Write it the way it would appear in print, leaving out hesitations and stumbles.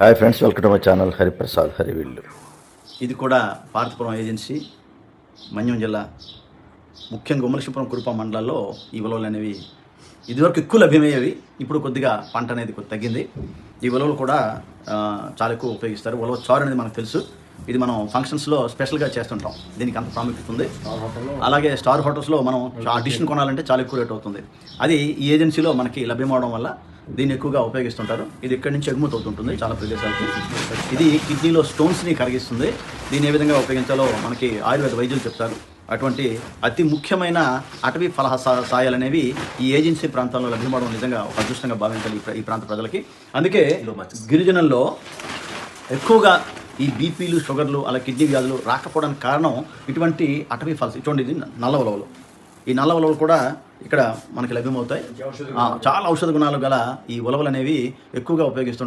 Hi friends, welcome to my channel Hariprasad హరివిల్లు. ఇది కూడా Parvathipuram agency మన్యం జిల్లా ముఖ్యంగా ఉమ్మలశిపురం కురుప మండలాల్లో ఈ ఉలవలు అనేవి ఇదివరకు ఎక్కువ లభ్యమయ్యేవి. ఇప్పుడు కొద్దిగా పంట అనేది తగ్గింది. ఈ ఉలవలు కూడా చాలా ఎక్కువ ఉపయోగిస్తారు. ఉలవ చారు అనేది మనకు తెలుసు. ఇది మనం ఫంక్షన్స్లో స్పెషల్గా చేస్తుంటాం. దీనికి అంత ప్రాముఖ్యత ఉంది. అలాగే స్టార్ హోటల్స్లో మనం ఆ డిష్ని కొనాలంటే చాలా ఎక్కువ రేట్ అవుతుంది. అది ఈ ఏజెన్సీలో మనకి లభ్యమవడం వల్ల దీన్ని ఎక్కువగా ఉపయోగిస్తుంటారు. ఇది ఇక్కడి నుంచి ఎగుమతి అవుతుంటుంది చాలా ప్రదేశాలకి. ఇది కిడ్నీలో స్టోన్స్ని కరిగిస్తుంది. దీన్ని ఏ విధంగా ఉపయోగించాలో మనకి ఆయుర్వేద వైద్యులు చెప్తారు. అటువంటి అతి ముఖ్యమైన అటవీ ఫలసాయాలు అనేవి ఈ ఏజెన్సీ ప్రాంతాల్లో లభ్యమవడం నిజంగా ఒక అదృష్టంగా భావించాలి ఈ ప్రాంత ప్రజలకి. అందుకే గిరిజనుల్లో ఎక్కువగా ఈ బీపీలు, షుగర్లు, అలా కిడ్నీ వ్యాధులు రాకపోవడానికి కారణం ఇటువంటి అటవీ ఫలసాలు. ఇటువంటి నల్ల ఉలవలు. ఈ నల్ల ఉలవలు కూడా ఇక్కడ మనకి లభ్యమవుతాయి. చాలా ఔషధ గుణాలు గల ఈ ఉలవలు అనేవి ఎక్కువగా ఉపయోగిస్తుంటారు.